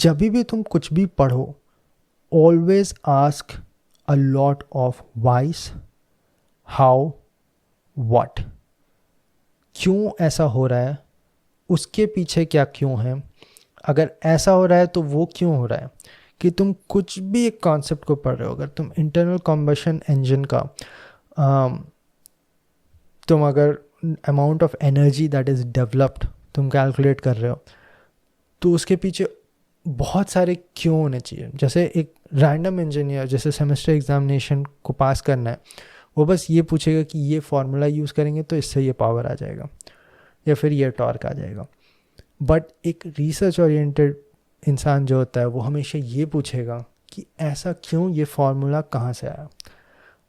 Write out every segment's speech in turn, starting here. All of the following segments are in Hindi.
जब भी तुम कुछ भी पढ़ो, always ask a lot of vice, how, what. क्यों ऐसा हो रहा है, उसके पीछे क्या क्यों है, अगर ऐसा हो रहा है तो वो क्यों हो रहा है। कि तुम कुछ भी एक कॉन्सेप्ट को पढ़ रहे हो, अगर तुम इंटरनल कॉम्बशन इंजन का तुम अगर amount of energy that is developed तुम कैलकुलेट कर रहे हो, तो उसके पीछे बहुत सारे क्यों होने चाहिए। जैसे एक रैंडम इंजीनियर जैसे सेमेस्टर एग्जामिनेशन को पास करना है, वो बस ये पूछेगा कि ये फार्मूला यूज़ करेंगे तो इससे ये पावर आ जाएगा या फिर ये टॉर्क आ जाएगा। बट एक रिसर्च ओरिएंटेड इंसान जो होता है वो हमेशा ये पूछेगा कि ऐसा क्यों, ये फार्मूला कहाँ से आया,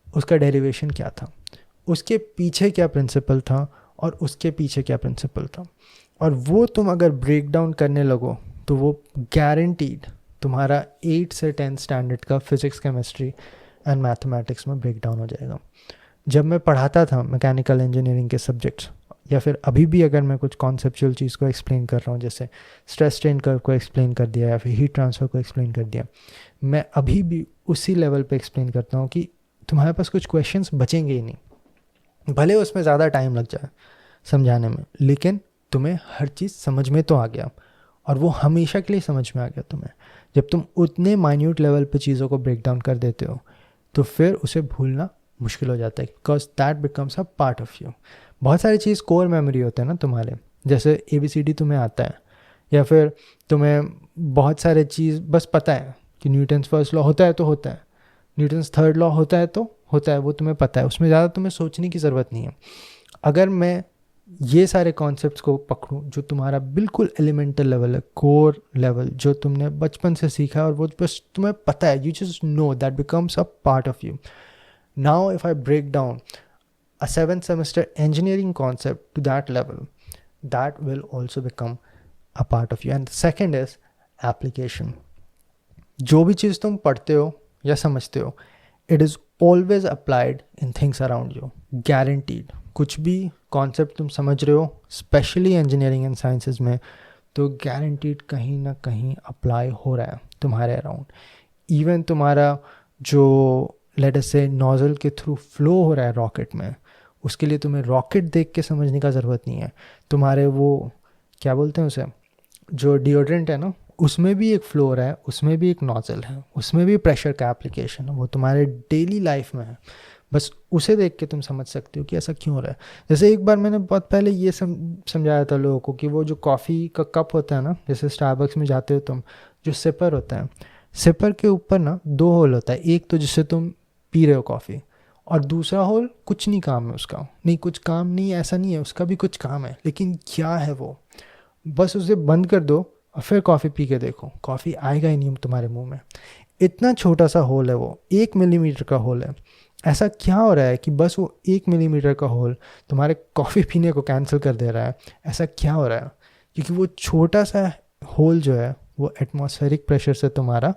उसका डेरिवेशन क्या था, उसके पीछे क्या प्रिंसिपल था और उसके पीछे क्या प्रिंसिपल था। और वो तुम अगर ब्रेक डाउन करने लगो तो वो गारंटीड तुम्हारा 8 से 10 स्टैंडर्ड का फिज़िक्स, केमिस्ट्री एंड मैथमेटिक्स में ब्रेक डाउन हो जाएगा। जब मैं पढ़ाता था मैकेनिकल इंजीनियरिंग के सब्जेक्ट्स, या फिर अभी भी अगर मैं कुछ कॉन्सेप्चुअल चीज़ को एक्सप्लेन कर रहा हूँ, जैसे स्ट्रेस स्ट्रेन कर्व को एक्सप्लेन कर दिया या फिर हीट ट्रांसफ़र को एक्सप्लेन कर दिया, मैं अभी भी उसी लेवल पे एक्सप्लेन करता हूँ कि तुम्हारे पास कुछ क्वेश्चंस बचेंगे ही नहीं। भले उसमें ज़्यादा टाइम लग जाए समझाने में, लेकिन तुम्हें हर चीज़ समझ में तो आ गया, और वो हमेशा के लिए समझ में आ गया तुम्हें। जब तुम उतने माइन्यूट लेवल पे चीज़ों को ब्रेक डाउन कर देते हो तो फिर उसे भूलना मुश्किल हो जाता है, because that becomes a part of you. बहुत सारी चीज़ कोर मेमोरी होते हैं ना तुम्हारे, जैसे ABCD तुम्हें आता है, या फिर तुम्हें बहुत सारे चीज़ बस पता है कि न्यूटन्स फर्स्ट लॉ होता है तो होता है, न्यूटन्स थर्ड लॉ होता है तो होता है, वो तुम्हें पता है, उसमें ज़्यादा तुम्हें सोचने की ज़रूरत नहीं है। अगर मैं ये सारे कॉन्सेप्ट्स को पकड़ूं जो तुम्हारा बिल्कुल एलिमेंटल लेवल है, कोर लेवल, जो तुमने बचपन से सीखा है और वो बस तुम्हें पता है, you just know, that becomes a part of you. Now if I break down a 7th semester engineering concept to that level, that will also become a part of you. And the second is application. जो भी चीज़ तुम पढ़ते हो या समझते हो, it is always applied in things around you, guaranteed। कुछ भी कॉन्सेप्ट तुम समझ रहे हो स्पेशली इंजीनियरिंग एंड साइंसेज में, तो गारंटीड कहीं ना कहीं अप्लाई हो रहा है तुम्हारे अराउंड। इवन तुम्हारा जो लेट अस से नोजल के थ्रू फ्लो हो रहा है रॉकेट में, उसके लिए तुम्हें रॉकेट देख के समझने का ज़रूरत नहीं है। तुम्हारे वो क्या बोलते हैं उसे, जो डिओड्रेंट है ना, उसमें भी एक फ्लो हो रहा है, उसमें भी एक नोजल है, उसमें भी प्रेशर का एप्लीकेशन है, वो तुम्हारे डेली लाइफ में है। बस उसे देख के तुम समझ सकते हो कि ऐसा क्यों हो रहा है। जैसे एक बार मैंने बहुत पहले ये समझाया था लोगों को कि वो जो कॉफ़ी का कप होता है ना, जैसे स्टारबक्स में जाते हो तुम, जो सिपर होता है, सिपर के ऊपर ना 2 होल होता है, एक तो जिससे तुम पी रहे हो कॉफ़ी, और दूसरा होल कुछ नहीं काम है उसका, नहीं कुछ काम नहीं, ऐसा नहीं है, उसका भी कुछ काम है, लेकिन क्या है वो, बस उसे बंद कर दो और फिर कॉफ़ी पी के देखो, कॉफ़ी आएगा ही नहीं तुम्हारे मुंह में। इतना छोटा सा होल है वो, 1 मिलीमीटर का होल है। ऐसा क्या हो रहा है कि बस वो 1 मिलीमीटर का होल तुम्हारे कॉफ़ी पीने को कैंसिल कर दे रहा है। ऐसा क्या हो रहा है, क्योंकि वो छोटा सा होल जो है वो एटमॉस्फेरिक प्रेशर से तुम्हारा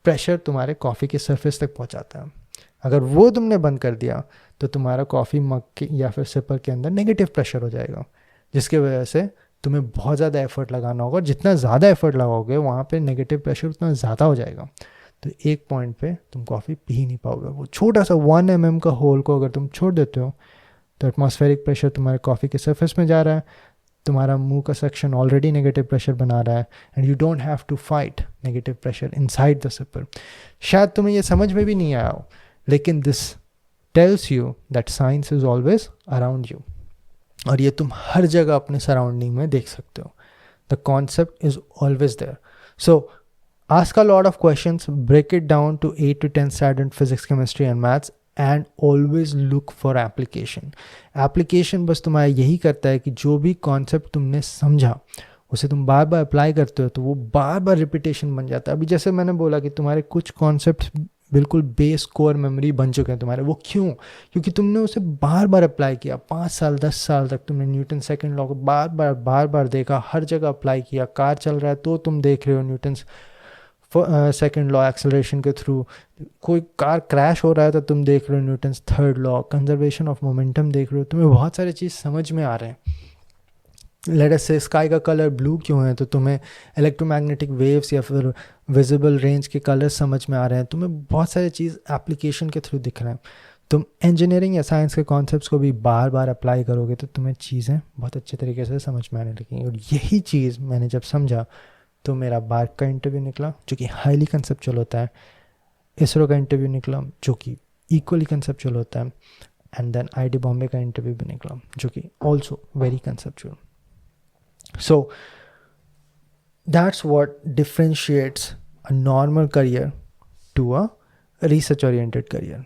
प्रेशर तुम्हारे कॉफ़ी के सरफेस तक पहुंचाता है। अगर वो तुमने बंद कर दिया तो तुम्हारा कॉफ़ी मग के या फिर सिपर के अंदर नेगेटिव प्रेशर हो जाएगा, जिसके वजह से तुम्हें बहुत ज़्यादा एफर्ट लगाना होगा। जितना ज़्यादा एफर्ट लगाओगे वहाँ पे नेगेटिव प्रेशर उतना ज़्यादा हो जाएगा, तो एक पॉइंट पे तुम कॉफ़ी पी ही नहीं पाओगे। वो छोटा सा 1 mm का होल को अगर तुम छोड़ देते हो तो एटमॉस्फेरिक प्रेशर तुम्हारे कॉफ़ी के सरफेस में जा रहा है, तुम्हारा मुंह का सेक्शन ऑलरेडी नेगेटिव प्रेशर बना रहा है, and you don't have to fight negative pressure inside the sipper. शायद तुम्हें ये समझ में भी नहीं आया हो, लेकिन this tells you that science is always around you, और ये तुम हर जगह अपने सराउंडिंग में देख सकते हो। The concept is always there. So ask a lot of questions, break it down to 8 to 10 standard physics, chemistry and maths, and always look for application. Application बस तुम्हारा यही करता है कि जो भी कॉन्सेप्ट तुमने समझा उसे तुम बार बार अप्लाई करते हो तो वो बार बार रिपीटेशन बन जाता है। अभी जैसे मैंने बोला कि तुम्हारे कुछ कॉन्सेप्ट बिल्कुल बेस कोर मेमोरी बन चुके हैं तुम्हारे, वो क्यों, क्योंकि तुमने उसे बार बार अप्लाई किया। 5 साल 10 साल तक तुमने न्यूटन सेकंड लॉ को बार बार देखा, हर जगह अप्लाई किया। कार चल रहा है तो तुम देख रहे हो न्यूटन्स सेकेंड लॉ एक्सेलरेशन के थ्रू, कोई कार क्रैश हो रहा है तो तुम देख रहे हो Newton's third law, conservation of momentum देख रहे हो, तुम्हें बहुत सारी चीज़ समझ में आ रहे हैं। लेट अस से स्काई का कलर ब्लू क्यों है, तो तुम्हें इलेक्ट्रोमैग्नेटिक वेव्स या फिर विजिबल रेंज के कलर समझ में आ रहे हैं, तुम्हें बहुत सारी चीज़ एप्लीकेशन के थ्रू दिख रहे हैं। तुम इंजीनियरिंग या साइंस के कॉन्सेप्ट्स को भी बार बार अप्लाई करोगे तो तुम्हें चीज़ें बहुत अच्छे तरीके से समझ में आने लगेंगी। और यही चीज़ मैंने जब समझा तो मेरा बार्क का इंटरव्यू निकला जो कि हाईली कंसेप्चुअल होता है, इसरो का इंटरव्यू निकला जो कि इक्वली कंसेप्चुअल होता है, एंड देन आईआईटी बॉम्बे का इंटरव्यू भी निकला जो कि also very conceptual. So that's what differentiates a normal career to a research oriented career.